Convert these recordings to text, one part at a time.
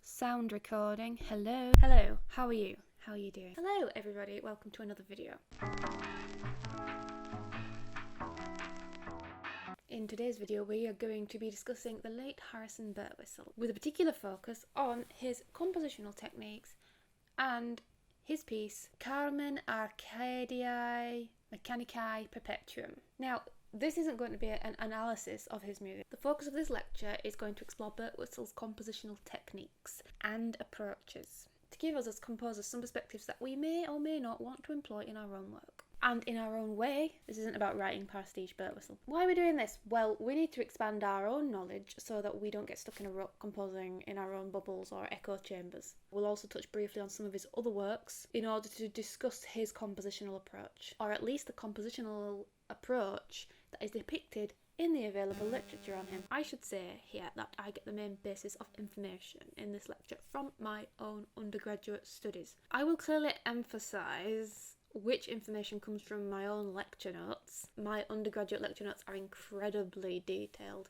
Sound recording. Hello, how are you? How are you doing? Hello everybody, welcome to another video. In today's video we are going to be discussing the late Harrison Birtwistle, with a particular focus on his compositional techniques and his piece Carmen, Arcadiae, Mechanicae, Perpetuum. Now, this isn't going to be an analysis of his music. The focus of this lecture is going to explore Birtwistle's compositional techniques and approaches, to give us as composers some perspectives that we may or may not want to employ in our own work. And in our own way. This isn't about writing pastiche Birtwistle. Why are we doing this? Well, we need to expand our own knowledge so that we don't get stuck in a rut composing in our own bubbles or echo chambers. We'll also touch briefly on some of his other works in order to discuss his compositional approach, or at least the compositional approach that is depicted in the available literature on him. I should say here that I get the main basis of information in this lecture from my own undergraduate studies. I will clearly emphasise which information comes from my own lecture notes. My undergraduate lecture notes are incredibly detailed,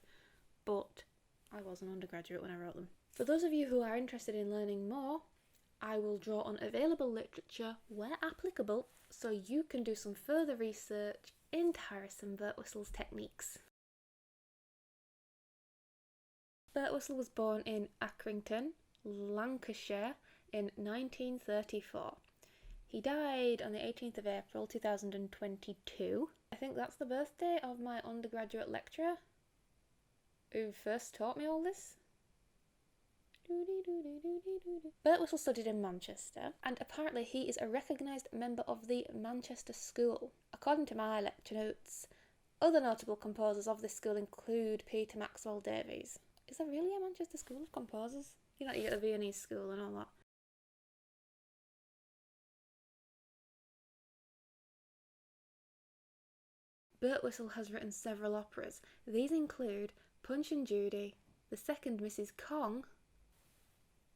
but I was an undergraduate when I wrote them. For those of you who are interested in learning more, I will draw on available literature where applicable, so you can do some further research into Harrison Birtwistle's techniques. Birtwistle was born in Accrington, Lancashire in 1934. He died on the 18th of April 2022. I think that's the birthday of my undergraduate lecturer who first taught me all this. Birtwistle studied in Manchester, and apparently he is a recognised member of the Manchester School. According to my lecture notes, other notable composers of this school include Peter Maxwell Davies. Is there really a Manchester School of composers? You know, you get the Viennese School and all that. Birtwistle has written several operas. These include Punch and Judy, The Second Mrs. Kong,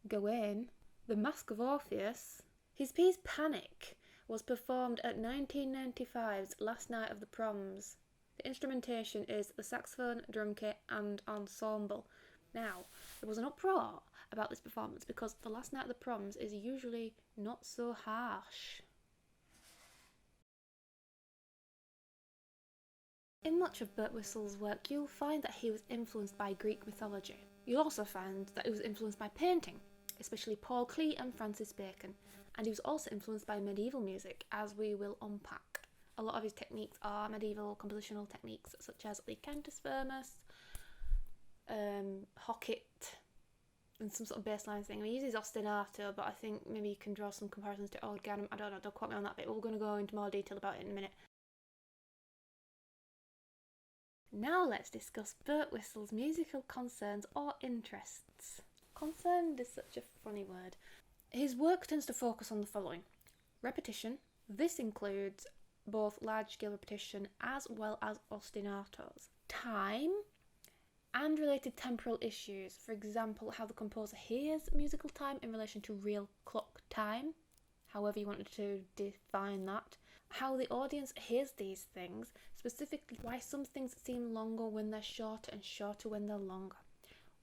Gawain, The Mask of Orpheus. His piece Panic was performed at 1995's Last Night of the Proms. The instrumentation is the saxophone, drum kit and ensemble. Now, there was an uproar about this performance because the Last Night of the Proms is usually not so harsh. In much of Birtwistle's work, you'll find that he was influenced by Greek mythology. You'll also find that he was influenced by painting, especially Paul Klee and Francis Bacon, and he was also influenced by medieval music, as we will unpack. A lot of his techniques are medieval compositional techniques, such as the Cantus, Firmus, Hocket, and some sort of bassline thing. He uses ostinato, but I think maybe you can draw some comparisons to organum. I don't know, don't quote me on that bit. We're going to go into more detail about it in a minute. Now let's discuss Birtwistle's musical concerns or interests. Concerned is such a funny word. His work tends to focus on the following: repetition. This includes both large-scale repetition as well as ostinatos. Time and related temporal issues. For example, how the composer hears musical time in relation to real clock time, however you wanted to define that. How the audience hears these things, specifically why some things seem longer when they're shorter and shorter when they're longer.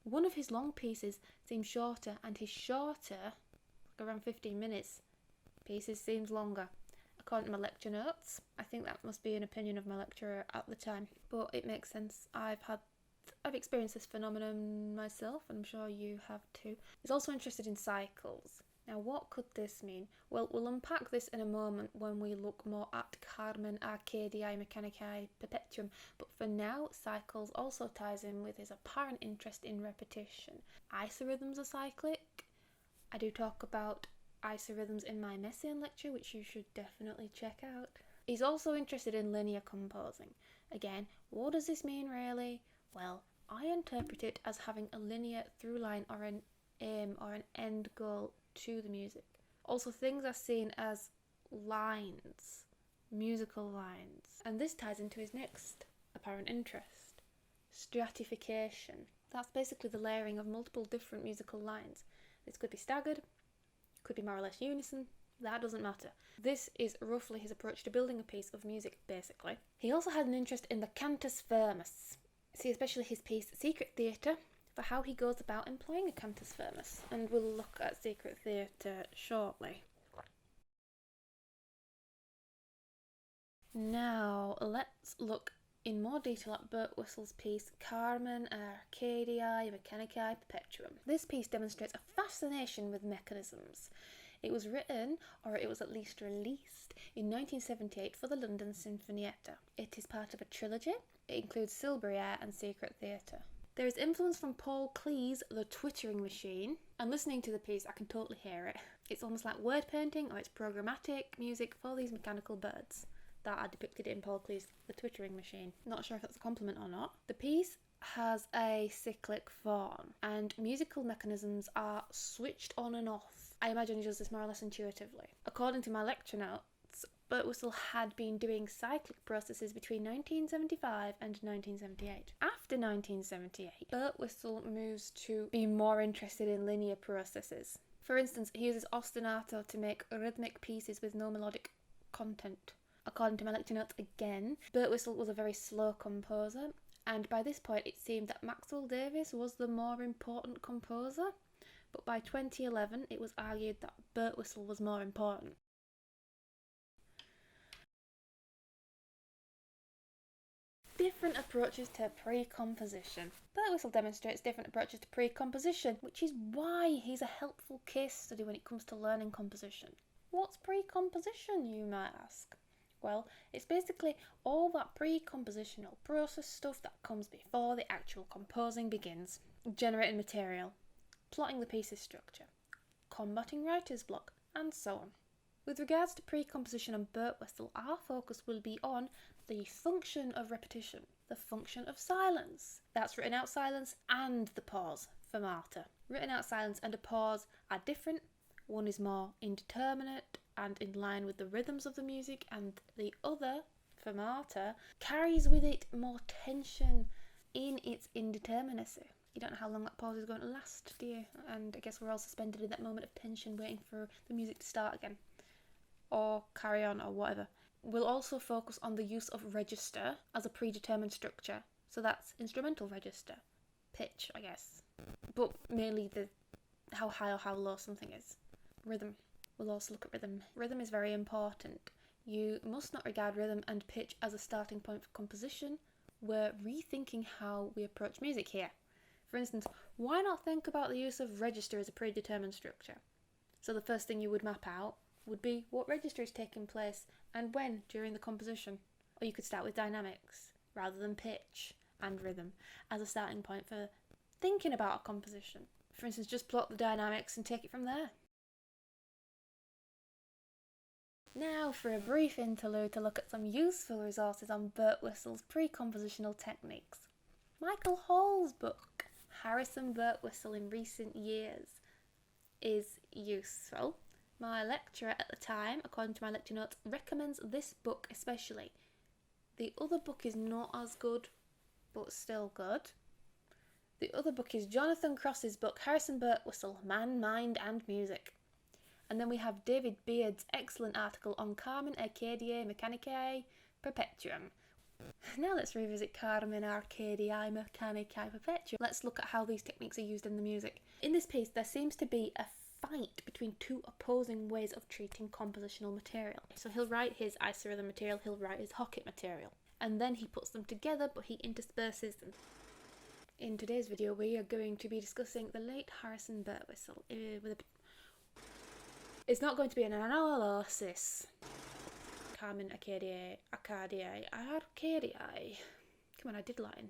One of his long pieces seems shorter, and his shorter, like around 15 minutes, pieces seems longer. According to my lecture notes, I think that must be an opinion of my lecturer at the time, but it makes sense. I've experienced this phenomenon myself, and I'm sure you have too. He's also interested in cycles. Now, what could this mean? Well, we'll unpack this in a moment when we look more at Carmen, Arcadiae, Mechanicae, Perpetuum, but for now, cycles also ties in with his apparent interest in repetition. Isorhythms are cyclic. I do talk about isorhythms in my Messiaen lecture, which you should definitely check out. He's also interested in linear composing. Again, what does this mean really? Well, I interpret it as having a linear through line or an aim or an end goal to the music. Also, things are seen as lines, musical lines, and this ties into his next apparent interest: stratification. That's basically the layering of multiple different musical lines. This could be staggered, could be more or less unison, that doesn't matter. This is roughly his approach to building a piece of music, basically. He also had an interest in the Cantus Firmus. See especially his piece Secret Theatre, for how he goes about employing a cantus firmus, and we'll look at secret theatre shortly. Now, let's look in more detail at Birtwistle's piece Carmen, Arcadiae, Mechanicae, Perpetuum. This piece demonstrates a fascination with mechanisms. It was written, or it was at least released, in 1978 for the London Sinfonietta. It is part of a trilogy. It includes Silbury Air and Secret Theatre. There is influence from Paul Klee's The Twittering Machine, and listening to the piece I can totally hear it. It's almost like word painting, or it's programmatic music for these mechanical birds that are depicted in Paul Klee's The Twittering Machine. Not sure if that's a compliment or not. The piece has a cyclic form, and musical mechanisms are switched on and off. I imagine he does this more or less intuitively. According to my lecture notes, Birtwistle had been doing cyclic processes between 1975 and 1978. After 1978, Birtwistle moves to be more interested in linear processes. For instance, he uses ostinato to make rhythmic pieces with no melodic content. According to my lecture notes again, Birtwistle was a very slow composer, and by this point it seemed that Maxwell Davies was the more important composer, but by 2011 it was argued that Birtwistle was more important. Different approaches to pre-composition. Birtwistle demonstrates different approaches to pre-composition, which is why he's a helpful case study when it comes to learning composition. What's pre-composition, you might ask? Well, it's basically all that pre-compositional process stuff that comes before the actual composing begins. Generating material, plotting the piece's structure, combating writer's block, and so on. With regards to pre-composition and Birtwistle, our focus will be on the function of repetition, the function of silence. That's written out silence and the pause, fermata. Written out silence and a pause are different. One is more indeterminate and in line with the rhythms of the music, and the other, fermata, carries with it more tension in its indeterminacy. You don't know how long that pause is going to last, do you? And I guess we're all suspended in that moment of tension waiting for the music to start again, or carry on, or whatever. We'll also focus on the use of register as a predetermined structure. So that's instrumental register, pitch, I guess, but mainly the how high or how low something is. Rhythm. We'll also look at rhythm. Rhythm is very important. You must not regard rhythm and pitch as a starting point for composition. We're rethinking how we approach music here. For instance, why not think about the use of register as a predetermined structure? So the first thing you would map out would be what register is taking place and when during the composition. Or you could start with dynamics rather than pitch and rhythm as a starting point for thinking about a composition. For instance, just plot the dynamics and take it from there. Now for a brief interlude to look at some useful resources on Birtwistle's pre-compositional techniques. Michael Hall's book, Harrison Birtwistle in Recent Years, is useful. My lecturer at the time, according to my lecture notes, recommends this book especially. The other book is not as good, but still good. The other book is Jonathan Cross's book, Harrison Birtwistle, Man, Mind and Music. And then we have David Beard's excellent article on Carmen, Arcadiae, Mechanicae, Perpetuum. Now let's revisit Carmen, Arcadiae, Mechanicae, Perpetuum. Let's look at how these techniques are used in the music. In this piece, there seems to be a fight between two opposing ways of treating compositional material. So he'll write his isorhythm material, he'll write his Hocket material, and then he puts them together, but he intersperses them. In today's video, we are going to be discussing the late Harrison Birtwistle It's not going to be an analysis. Carmen, Arcadiae. Come on, I did Latin.